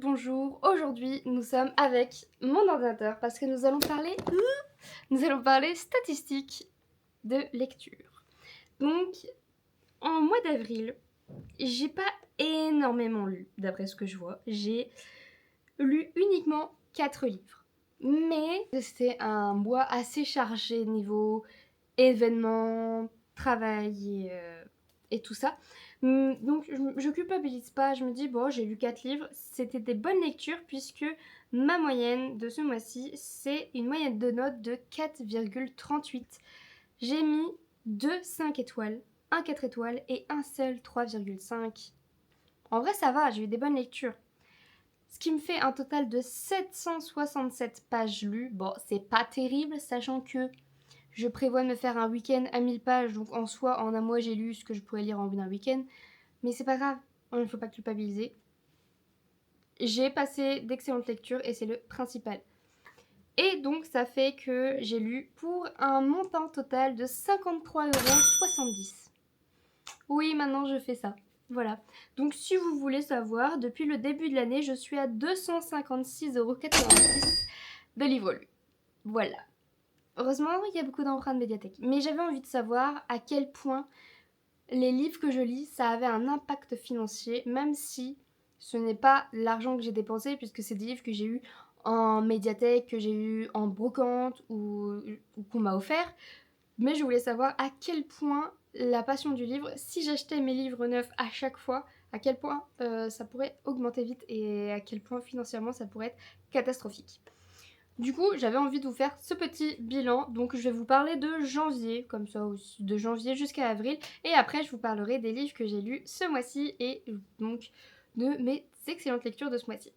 Bonjour, aujourd'hui nous sommes avec mon ordinateur parce que nous allons parler statistiques de lecture. Donc en mois d'avril, j'ai pas énormément lu d'après ce que je vois. J'ai lu uniquement 4 livres. Mais c'était un mois assez chargé niveau événements, travail et tout ça. Donc je culpabilise pas, je me dis bon j'ai lu 4 livres, c'était des bonnes lectures puisque ma moyenne de ce mois-ci c'est une moyenne de notes de 4,38. J'ai mis 2 5 étoiles, un 4 étoiles et un seul 3,5. En vrai ça va, j'ai eu des bonnes lectures. Ce qui me fait un total de 767 pages lues. Bon, c'est pas terrible, sachant que je prévois de me faire un week-end à 1000 pages, donc en soi, en un mois, j'ai lu ce que je pourrais lire en un week-end. Mais c'est pas grave, il ne faut pas culpabiliser. J'ai passé d'excellentes lectures et c'est le principal. Et donc, ça fait que j'ai lu pour un montant total de 53,70 €. Oui, maintenant je fais ça. Voilà. Donc, si vous voulez savoir, depuis le début de l'année, je suis à 256,86 € de livres lus. Voilà. Heureusement, il y a beaucoup d'empreintes médiathèques. Mais j'avais envie de savoir à quel point les livres que je lis, ça avait un impact financier, même si ce n'est pas l'argent que j'ai dépensé, puisque c'est des livres que j'ai eu en médiathèque, que j'ai eu en brocante ou qu'on m'a offert. Mais je voulais savoir à quel point la passion du livre, si j'achetais mes livres neufs à chaque fois, à quel point ça pourrait augmenter vite et à quel point financièrement ça pourrait être catastrophique. Du coup, j'avais envie de vous faire ce petit bilan, donc je vais vous parler de janvier, comme ça aussi, de janvier jusqu'à avril, et après je vous parlerai des livres que j'ai lus ce mois-ci et donc de mes excellentes lectures de ce mois-ci.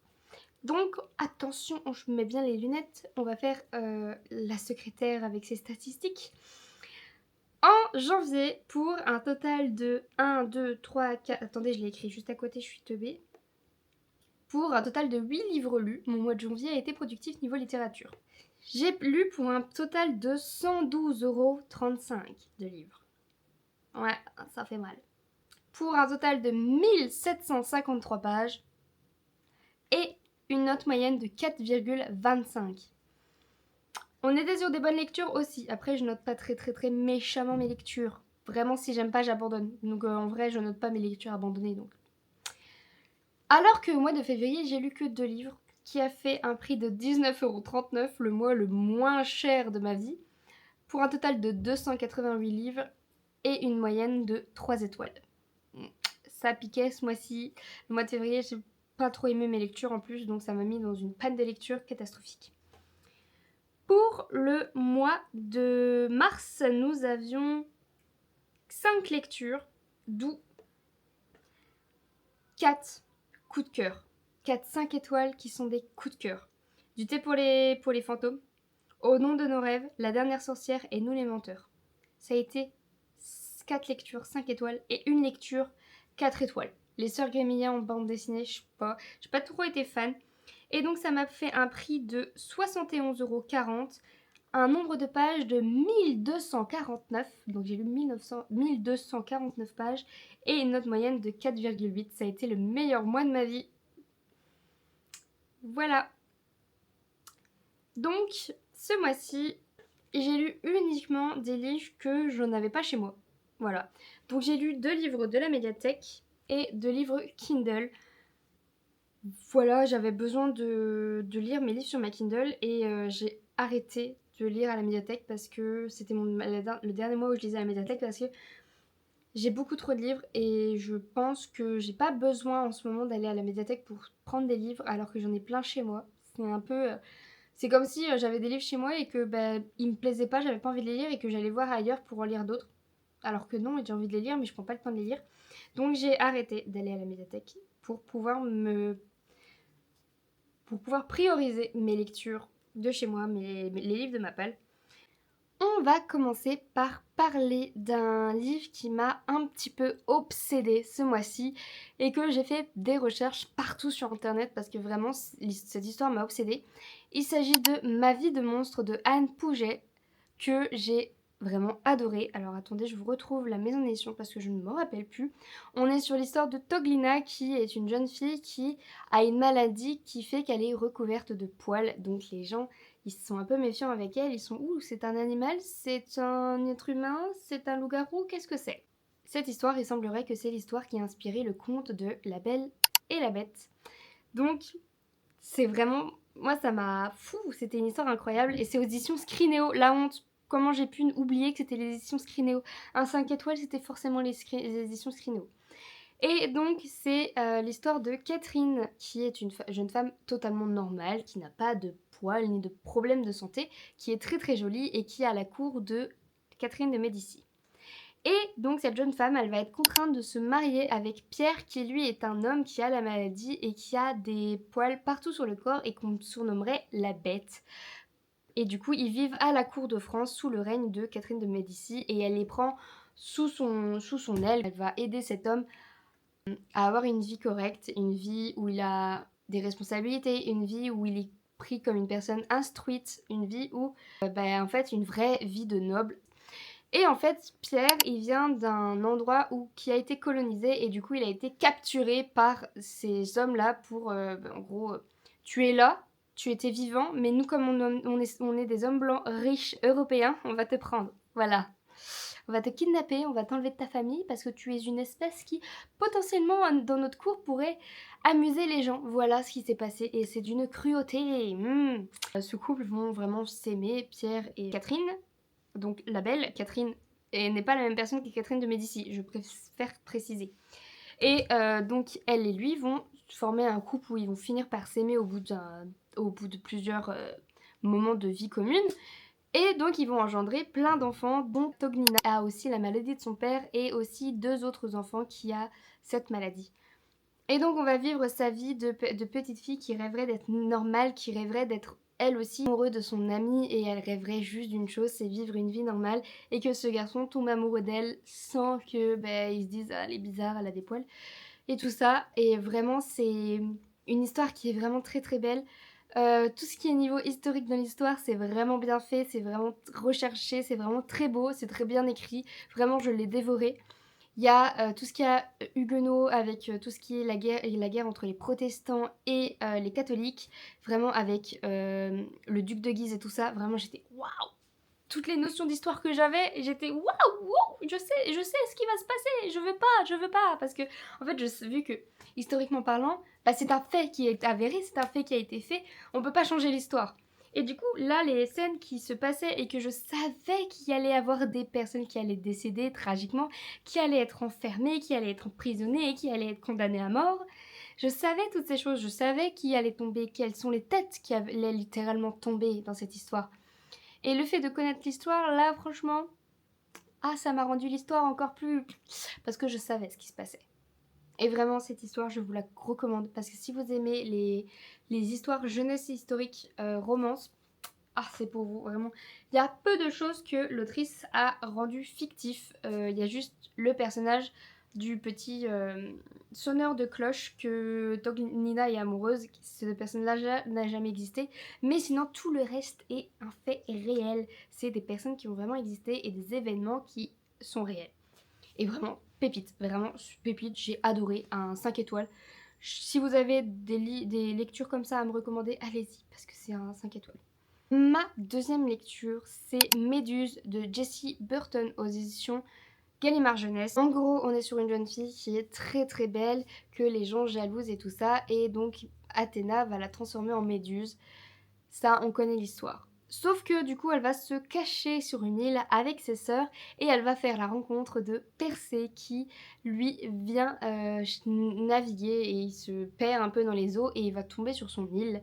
Donc attention, je mets bien les lunettes, on va faire la secrétaire avec ses statistiques. En janvier, pour un total de 1, 2, 3, 4... Attendez, je l'ai écrit juste à côté, je suis teubée. Pour un total de 8 livres lus, mon mois de janvier a été productif niveau littérature. J'ai lu pour un total de 112,35 € de livres. Ouais, ça fait mal. Pour un total de 1753 pages et une note moyenne de 4,25. On était sur des bonnes lectures aussi. Après, je note pas très méchamment mes lectures. Vraiment, si j'aime pas, j'abandonne. Donc en vrai, je note pas mes lectures abandonnées. Donc. Alors qu'au mois de février, j'ai lu que 2 livres, qui a fait un prix de 19,39 €, le mois le moins cher de ma vie, pour un total de 288 livres et une moyenne de 3 étoiles. Ça piquait ce mois-ci. Le mois de février, j'ai pas trop aimé mes lectures en plus, donc ça m'a mis dans une panne de lecture catastrophique. Pour le mois de mars, nous avions 5 lectures, d'où 4 coups de cœur. 4 5 étoiles qui sont des coups de cœur. Du thé pour les fantômes, Au nom de nos rêves, La dernière sorcière et Nous les menteurs. Ça a été 4 lectures 5 étoiles et une lecture 4 étoiles. Les Sœurs Grémillat en bande dessinée, je sais pas trop été fan. Et donc ça m'a fait un prix de 71,40 €, un nombre de pages de 1249, donc j'ai lu 1249 pages, et une note moyenne de 4,8. Ça a été le meilleur mois de ma vie. Voilà. Donc, ce mois-ci, j'ai lu uniquement des livres que je n'avais pas chez moi. Voilà. Donc j'ai lu 2 livres de la médiathèque et 2 livres Kindle. Voilà, j'avais besoin de lire mes livres sur ma Kindle et j'ai arrêté de lire à la médiathèque parce que c'était le dernier mois où je lisais à la médiathèque parce que j'ai beaucoup trop de livres et je pense que j'ai pas besoin en ce moment d'aller à la médiathèque pour prendre des livres alors que j'en ai plein chez moi. C'est un peu... c'est comme si j'avais des livres chez moi et que ils me plaisaient pas, j'avais pas envie de les lire et que j'allais voir ailleurs pour en lire d'autres. Alors que non, j'ai envie de les lire mais je prends pas le temps de les lire. Donc j'ai arrêté d'aller à la médiathèque pour pouvoir prioriser mes lectures de chez moi, les livres de ma palle. On va commencer par parler d'un livre qui m'a un petit peu obsédée ce mois-ci et que j'ai fait des recherches partout sur internet parce que vraiment cette histoire m'a obsédée. Il s'agit de Ma vie de monstre de Anne Pouget que j'ai vraiment adoré. Alors attendez, je vous retrouve la maison d'édition parce que je ne me rappelle plus. On est sur l'histoire de Toglina qui est une jeune fille qui a une maladie qui fait qu'elle est recouverte de poils. Donc les gens, ils sont un peu méfiants avec elle. Ils sont ouh, c'est un animal, c'est un être humain, c'est un loup-garou, qu'est-ce que c'est? Cette histoire, il semblerait que c'est l'histoire qui a inspiré le conte de La Belle et la Bête. Donc c'est vraiment... Moi ça m'a... Fou, c'était une histoire incroyable. Et c'est aux éditions Scrinéo, la honte. Comment j'ai pu oublier que c'était les éditions Scrinéo. Un 5 étoiles, c'était forcément les éditions Scrinéo. Et donc c'est l'histoire de Catherine, qui est une jeune femme totalement normale, qui n'a pas de poils ni de problèmes de santé, qui est très très jolie et qui est à la cour de Catherine de Médicis. Et donc cette jeune femme, elle va être contrainte de se marier avec Pierre, qui lui est un homme qui a la maladie et qui a des poils partout sur le corps et qu'on surnommerait la Bête. Et du coup, ils vivent à la cour de France sous le règne de Catherine de Médicis et elle les prend sous son aile. Elle va aider cet homme à avoir une vie correcte, une vie où il a des responsabilités, une vie où il est pris comme une personne instruite, une vie où, en fait, une vraie vie de noble. Et en fait, Pierre, il vient d'un endroit qui a été colonisé et du coup, il a été capturé par ces hommes-là pour, en gros, tu es là, tu étais vivant, mais nous, comme on est des hommes blancs riches européens, on va te prendre. Voilà. On va te kidnapper, on va t'enlever de ta famille parce que tu es une espèce qui, potentiellement, dans notre cour, pourrait amuser les gens. Voilà ce qui s'est passé et c'est d'une cruauté. Ce couple vont vraiment s'aimer, Pierre et Catherine. Donc la belle, Catherine, n'est pas la même personne que Catherine de Médicis, je préfère préciser. Et donc elle et lui vont former un couple où ils vont finir par s'aimer au bout de plusieurs moments de vie commune. Et donc ils vont engendrer plein d'enfants, dont Tognina a aussi la maladie de son père et aussi 2 autres enfants qui a cette maladie. Et donc on va vivre sa vie de petite fille qui rêverait d'être normale, qui rêverait d'être elle aussi amoureuse de son amie et elle rêverait juste d'une chose, c'est vivre une vie normale et que ce garçon tombe amoureux d'elle sans que ils se disent ah elle est bizarre, elle a des poils et tout ça. Et vraiment c'est une histoire qui est vraiment très très belle. Tout ce qui est niveau historique dans l'histoire, c'est vraiment bien fait, c'est vraiment recherché, c'est vraiment très beau, c'est très bien écrit. Vraiment, je l'ai dévoré. Il y a tout ce qui est huguenot avec tout ce qui est la guerre entre les protestants et les catholiques. Vraiment avec le duc de Guise et tout ça. Vraiment, j'étais waouh! Toutes les notions d'histoire que j'avais, j'étais waouh, wow, je sais ce qui va se passer. Je veux pas. Parce que, en fait, vu que, historiquement parlant, c'est un fait qui est avéré, c'est un fait qui a été fait. On peut pas changer l'histoire. Et du coup, là, les scènes qui se passaient et que je savais qu'il y allait avoir des personnes qui allaient décéder tragiquement, qui allaient être enfermées, qui allaient être emprisonnées, qui allaient être condamnées à mort. Je savais toutes ces choses, je savais qui allait tomber, quelles sont les têtes qui allaient littéralement tomber dans cette histoire. Et le fait de connaître l'histoire, là, franchement, ça m'a rendu l'histoire encore plus... Parce que je savais ce qui se passait. Et vraiment, cette histoire, je vous la recommande. Parce que si vous aimez les histoires jeunesse historiques, romances, c'est pour vous, vraiment. Il y a peu de choses que l'autrice a rendu fictif. Il y a juste le personnage du petit sonneur de cloche que Tognina est amoureuse. Cette personne-là n'a jamais existé. Mais sinon, tout le reste est un fait réel. C'est des personnes qui ont vraiment existé et des événements qui sont réels. Et vraiment, pépite. Vraiment, pépite. J'ai adoré. Un 5 étoiles. Si vous avez des lectures comme ça à me recommander, allez-y. Parce que c'est un 5 étoiles. Ma deuxième lecture, c'est Méduse de Jessie Burton aux éditions Gallimard Jeunesse. En gros, on est sur une jeune fille qui est très très belle, que les gens jalousent et tout ça, et donc Athéna va la transformer en Méduse. Ça, on connaît l'histoire. Sauf que du coup, elle va se cacher sur une île avec ses sœurs et elle va faire la rencontre de Persée qui, lui, vient naviguer et il se perd un peu dans les eaux et il va tomber sur son île.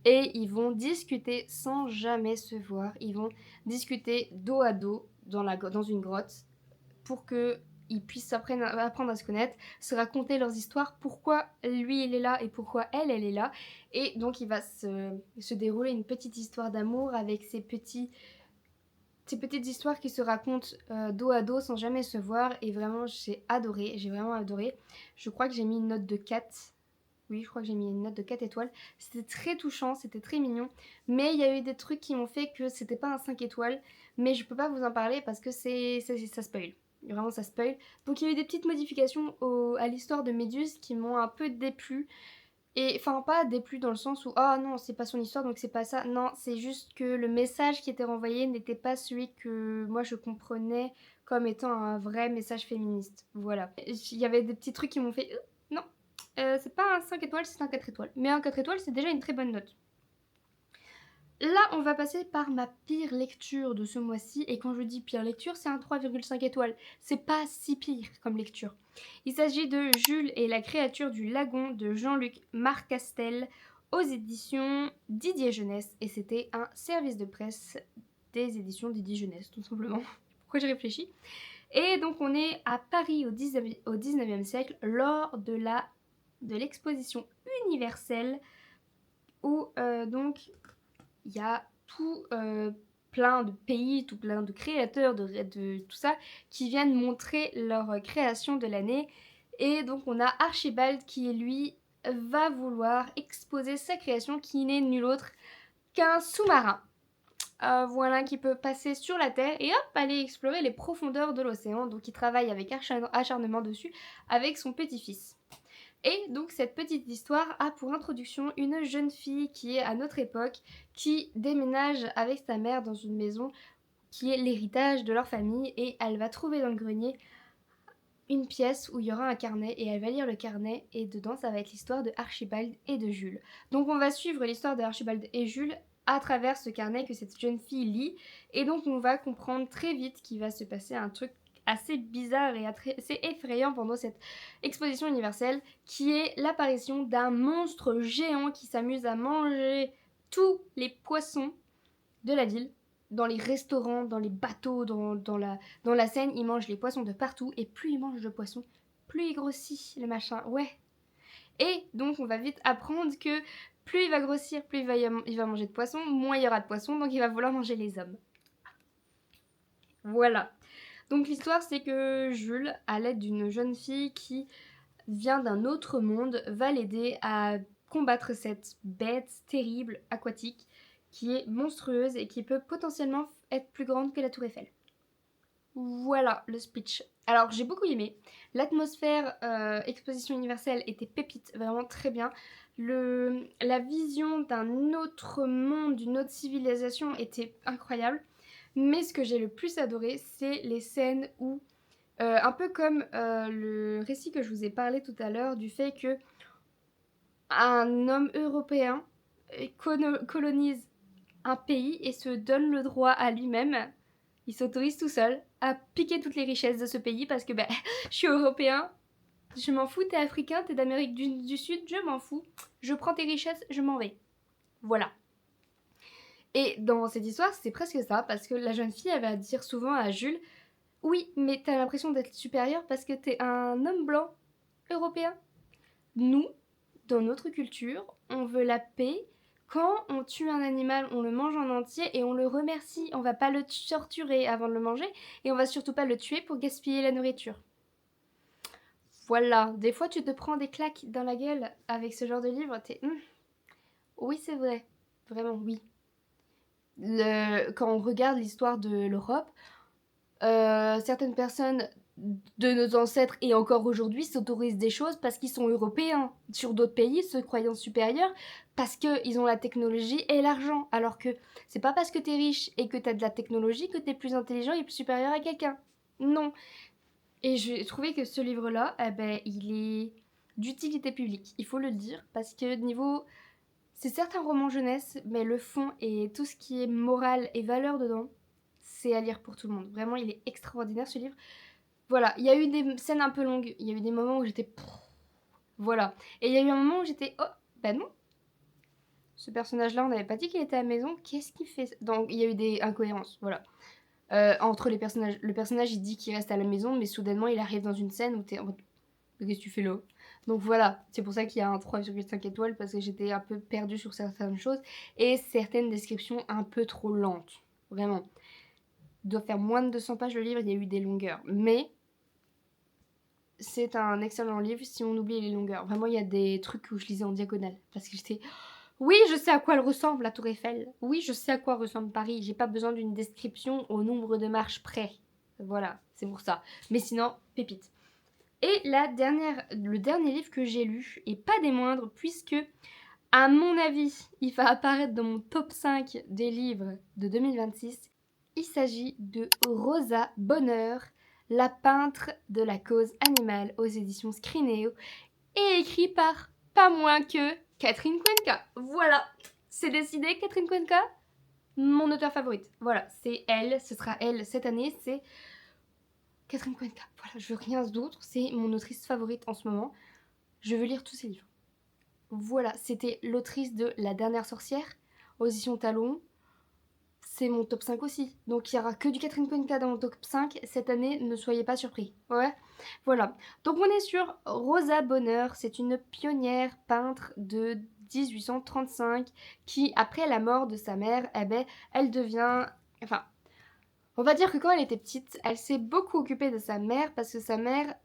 Et ils vont discuter sans jamais se voir. Ils vont discuter dos à dos dans une grotte pour qu'ils puissent apprendre à se connaître, se raconter leurs histoires, pourquoi lui il est là et pourquoi elle est là. Et donc il va se dérouler une petite histoire d'amour avec ces petites histoires qui se racontent dos à dos sans jamais se voir. Et vraiment j'ai vraiment adoré. Je crois que j'ai mis une note de 4 Oui, je crois que j'ai mis une note de 4 étoiles. C'était très touchant, c'était très mignon. Mais il y a eu des trucs qui m'ont fait que c'était pas un 5 étoiles. Mais je peux pas vous en parler parce que ça spoil. Vraiment, ça spoil. Donc il y a eu des petites modifications à l'histoire de Méduse qui m'ont un peu déplu. Et enfin, pas déplu dans le sens où, ah non, c'est pas son histoire donc c'est pas ça. Non, c'est juste que le message qui était renvoyé n'était pas celui que moi je comprenais comme étant un vrai message féministe. Voilà. Il y avait des petits trucs qui m'ont fait, non, c'est pas un 5 étoiles, c'est un 4 étoiles. Mais un 4 étoiles, c'est déjà une très bonne note. Là, on va passer par ma pire lecture de ce mois-ci. Et quand je dis pire lecture, c'est un 3,5 étoiles. C'est pas si pire comme lecture. Il s'agit de Jules et la créature du lagon de Jean-Luc Marcastel aux éditions Didier Jeunesse. Et c'était un service de presse des éditions Didier Jeunesse, tout simplement. Pourquoi j'ai réfléchi? Et donc on est à Paris au 19e siècle lors de l'exposition universelle où donc il y a tout plein de pays, tout plein de créateurs, de tout ça, qui viennent montrer leur création de l'année. Et donc on a Archibald qui, lui, va vouloir exposer sa création qui n'est nul autre qu'un sous-marin. Voilà, qui peut passer sur la Terre et hop, aller explorer les profondeurs de l'océan. Donc il travaille avec acharnement dessus avec son petit-fils. Et donc cette petite histoire a pour introduction une jeune fille qui est à notre époque, qui déménage avec sa mère dans une maison qui est l'héritage de leur famille et elle va trouver dans le grenier une pièce où il y aura un carnet et elle va lire le carnet et dedans ça va être l'histoire de Archibald et de Jules. Donc on va suivre l'histoire de Archibald et Jules à travers ce carnet que cette jeune fille lit et donc on va comprendre très vite qu'il va se passer un truc assez bizarre et assez effrayant pendant cette exposition universelle qui est l'apparition d'un monstre géant qui s'amuse à manger tous les poissons de la ville. Dans les restaurants, dans les bateaux, dans la Seine, il mange les poissons de partout. Et plus il mange de poissons, plus il grossit, le machin. Ouais. Et donc, on va vite apprendre que plus il va grossir, plus il va manger de poissons, moins il y aura de poissons, donc il va vouloir manger les hommes. Voilà. Donc l'histoire, c'est que Jules, à l'aide d'une jeune fille qui vient d'un autre monde, va l'aider à combattre cette bête terrible aquatique qui est monstrueuse et qui peut potentiellement être plus grande que la tour Eiffel. Voilà le speech. Alors j'ai beaucoup aimé. L'atmosphère exposition universelle était pépite, vraiment très bien. La vision d'un autre monde, d'une autre civilisation était incroyable. Mais ce que j'ai le plus adoré, c'est les scènes où, un peu comme le récit que je vous ai parlé tout à l'heure, du fait que un homme européen colonise un pays et se donne le droit à lui-même, il s'autorise tout seul à piquer toutes les richesses de ce pays parce que je suis européen, je m'en fous, t'es africain, t'es d'Amérique du Sud, je m'en fous, je prends tes richesses, je m'en vais. Voilà. Et dans cette histoire, c'est presque ça, parce que la jeune fille, elle va dire souvent à Jules, oui, mais t'as l'impression d'être supérieur parce que t'es un homme blanc européen. Nous, dans notre culture, on veut la paix. Quand on tue un animal, on le mange en entier et on le remercie. On va pas le torturer avant de le manger et on va surtout pas le tuer pour gaspiller la nourriture. Voilà, des fois tu te prends des claques dans la gueule avec ce genre de livre, oui c'est vrai, vraiment oui. Quand on regarde l'histoire de l'Europe, certaines personnes de nos ancêtres et encore aujourd'hui s'autorisent des choses parce qu'ils sont européens sur d'autres pays, se croyant supérieurs, parce qu'ils ont la technologie et l'argent. Alors que c'est pas parce que t'es riche et que t'as de la technologie que t'es plus intelligent et plus supérieur à quelqu'un. Non. Et j'ai trouvé que ce livre-là, il est d'utilité publique, il faut le dire, parce que niveau... C'est certes un roman jeunesse, mais le fond et tout ce qui est morale et valeur dedans, c'est à lire pour tout le monde. Vraiment, il est extraordinaire ce livre. Voilà, il y a eu des scènes un peu longues, il y a eu des moments où j'étais... Voilà. Et il y a eu un moment où j'étais... Oh, bah non. Ce personnage-là, on n'avait pas dit qu'il était à la maison, qu'est-ce qu'il fait? Donc il y a eu des incohérences, voilà. Entre les personnages. Le personnage, il dit qu'il reste à la maison, mais soudainement, il arrive dans une scène où t'es en mode... Qu'est-ce que tu fais là? Donc voilà, c'est pour ça qu'il y a un 3,5 étoiles, parce que j'étais un peu perdue sur certaines choses, et certaines descriptions un peu trop lentes. Vraiment. Il doit faire moins de 200 pages le livre, il y a eu des longueurs. Mais c'est un excellent livre si on oublie les longueurs. Vraiment, il y a des trucs où je lisais en diagonale parce que j'étais oui, je sais à quoi elle ressemble, la Tour Eiffel. Oui, je sais à quoi ressemble Paris. J'ai pas besoin d'une description au nombre de marches près. Voilà, c'est pour ça. Mais sinon, pépite. Et le dernier livre que j'ai lu, et pas des moindres, puisque, à mon avis, il va apparaître dans mon top 5 des livres de 2026, il s'agit de Rosa Bonheur, la peintre de la cause animale aux éditions Scrinéo, et écrit par pas moins que Catherine Cuenca. Voilà, c'est décidé, Catherine Cuenca, mon auteure favorite. Voilà, c'est elle, ce sera elle cette année, c'est Catherine Cuenca. Voilà, je veux rien d'autre, c'est mon autrice favorite en ce moment. Je veux lire tous ses livres. Voilà, c'était l'autrice de La Dernière Sorcière, aux éditions Talon. C'est mon top 5 aussi. Donc il y aura que du Catherine Cuenca dans mon top 5 cette année, ne soyez pas surpris. Ouais, voilà. Donc on est sur Rosa Bonheur, c'est une pionnière peintre de 1835 qui, après la mort de sa mère, eh ben, elle devient... Enfin, on va dire que quand elle était petite, elle s'est beaucoup occupée de sa mère parce que sa mère,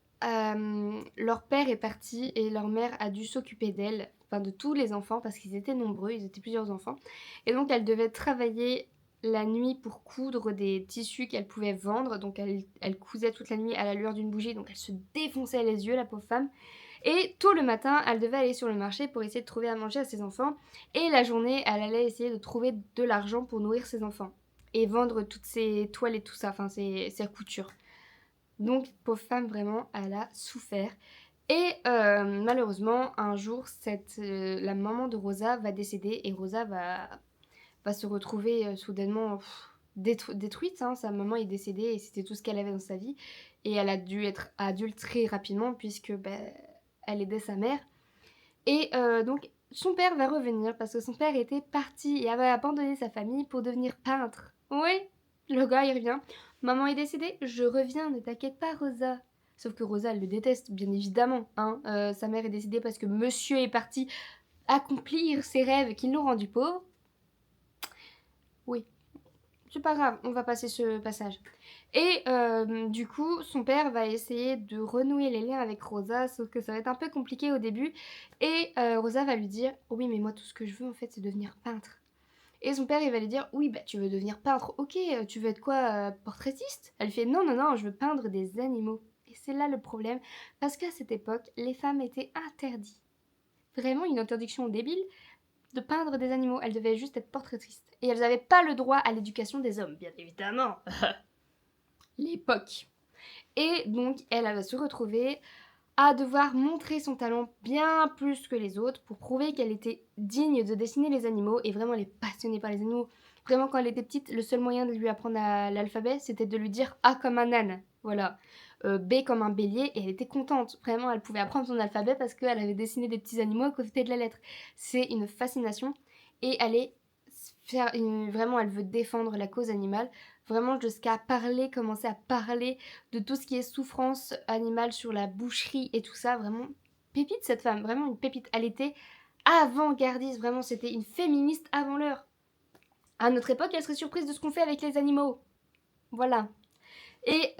leur père est parti et leur mère a dû s'occuper d'elle, enfin de tous les enfants parce qu'ils étaient nombreux, ils étaient plusieurs enfants. Et donc elle devait travailler la nuit pour coudre des tissus qu'elle pouvait vendre. Donc elle cousait toute la nuit à la lueur d'une bougie, donc elle se défonçait les yeux, la pauvre femme. Et tôt le matin, elle devait aller sur le marché pour essayer de trouver à manger à ses enfants. Et la journée, elle allait essayer de trouver de l'argent pour nourrir ses enfants et vendre toutes ses toiles et tout ça, enfin ses coutures. Donc, pauvre femme, vraiment, elle a souffert. Et malheureusement, un jour, la maman de Rosa va décéder et Rosa va se retrouver soudainement détruite. Hein. Sa maman est décédée et c'était tout ce qu'elle avait dans sa vie. Et elle a dû être adulte très rapidement puisque elle aidait sa mère. Et donc, son père va revenir parce que son père était parti et avait abandonné sa famille pour devenir peintre. Oui, le gars il revient. Maman est décédée, je reviens, ne t'inquiète pas Rosa. Sauf que Rosa, elle le déteste, bien évidemment. Hein. Sa mère est décédée parce que monsieur est parti accomplir ses rêves qui l'ont rendu pauvre. Oui, c'est pas grave, on va passer ce passage. Et du coup, son père va essayer de renouer les liens avec Rosa, sauf que ça va être un peu compliqué au début. Et Rosa va lui dire oui, mais moi tout ce que je veux en fait c'est devenir peintre. Et son père il va lui dire oui, bah tu veux devenir peintre, ok, tu veux être quoi, portraitiste? Elle fait non, non, non, je veux peindre des animaux. Et c'est là le problème, parce qu'à cette époque, les femmes étaient interdites. Vraiment une interdiction débile de peindre des animaux. Elles devaient juste être portraitistes. Et elles n'avaient pas le droit à l'éducation des hommes, bien évidemment. L'époque. Et donc, elle va se retrouver à devoir montrer son talent bien plus que les autres pour prouver qu'elle était digne de dessiner les animaux et vraiment elle est passionnée par les animaux. Vraiment, quand elle était petite, le seul moyen de lui apprendre l'alphabet, c'était de lui dire A comme un âne. Voilà. B comme un bélier et elle était contente. Vraiment, elle pouvait apprendre son alphabet parce qu'elle avait dessiné des petits animaux à côté de la lettre. C'est une fascination et vraiment, elle veut défendre la cause animale. Vraiment jusqu'à commencer à parler de tout ce qui est souffrance animale sur la boucherie et tout ça. Vraiment, pépite cette femme, vraiment une pépite. Elle était avant-gardiste, vraiment, c'était une féministe avant l'heure. À notre époque, elle serait surprise de ce qu'on fait avec les animaux. Voilà. Et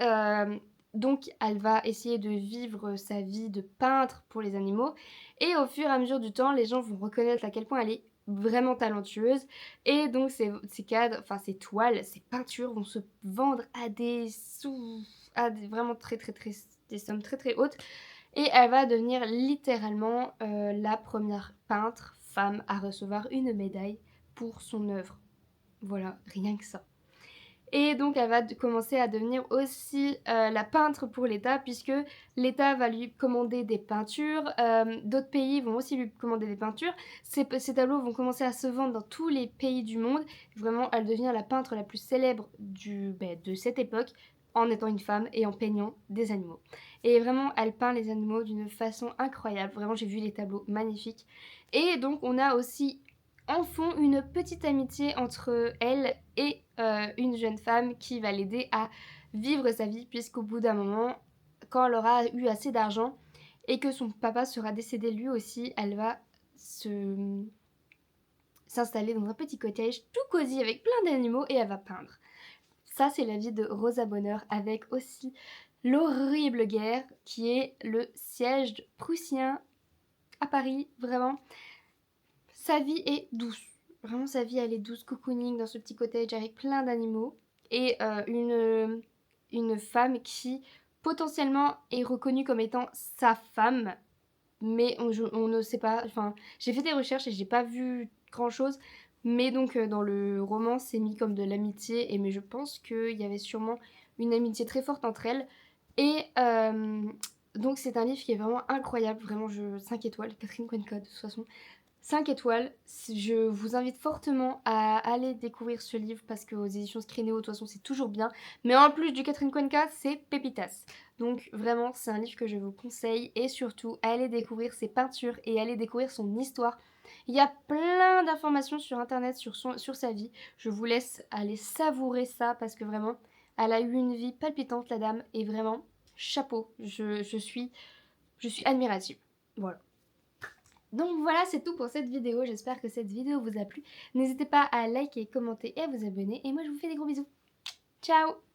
donc, elle va essayer de vivre sa vie de peintre pour les animaux. Et au fur et à mesure du temps, les gens vont reconnaître à quel point elle est vraiment talentueuse. Et donc, ces cadres, enfin, ces toiles, ces peintures vont se vendre à vraiment des sommes très très hautes. Et elle va devenir littéralement la première peintre femme à recevoir une médaille pour son œuvre. Voilà, rien que ça. Et donc elle va commencer à devenir aussi la peintre pour l'État, puisque l'État va lui commander des peintures, d'autres pays vont aussi lui commander des peintures, ces tableaux vont commencer à se vendre dans tous les pays du monde. Vraiment, elle devient la peintre la plus célèbre de cette époque, en étant une femme et en peignant des animaux. Et vraiment, elle peint les animaux d'une façon incroyable, vraiment j'ai vu les tableaux magnifiques. Et donc on a aussi en fond une petite amitié entre elle et une jeune femme qui va l'aider à vivre sa vie, puisqu'au bout d'un moment, quand elle aura eu assez d'argent et que son papa sera décédé lui aussi, elle va s'installer dans un petit cottage tout cosy avec plein d'animaux et elle va peindre. Ça, c'est la vie de Rosa Bonheur, avec aussi l'horrible guerre qui est le siège prussien à Paris. Vraiment, sa vie est douce. Vraiment, sa vie, elle est douce, cocooning dans ce petit cottage avec plein d'animaux. Et une femme qui, potentiellement, est reconnue comme étant sa femme. Mais on ne sait pas. Enfin, j'ai fait des recherches et j'ai pas vu grand-chose. Mais donc, dans le roman, c'est mis comme de l'amitié. Mais je pense qu'il y avait sûrement une amitié très forte entre elles. Et donc, c'est un livre qui est vraiment incroyable. Vraiment, 5 étoiles. Catherine Cuenca, de toute façon. 5 étoiles. Je vous invite fortement à aller découvrir ce livre parce qu'aux éditions Scrinéo, de toute façon, c'est toujours bien. Mais en plus du Catherine Cuenca, c'est Pépitas. Donc vraiment, c'est un livre que je vous conseille et surtout, allez découvrir ses peintures et allez découvrir son histoire. Il y a plein d'informations sur internet sur sa vie. Je vous laisse aller savourer ça parce que vraiment, elle a eu une vie palpitante, la dame, et vraiment, chapeau. Je suis admirative. Voilà. Donc voilà, c'est tout pour cette vidéo. J'espère que cette vidéo vous a plu. N'hésitez pas à liker, commenter et à vous abonner. Et moi, je vous fais des gros bisous. Ciao!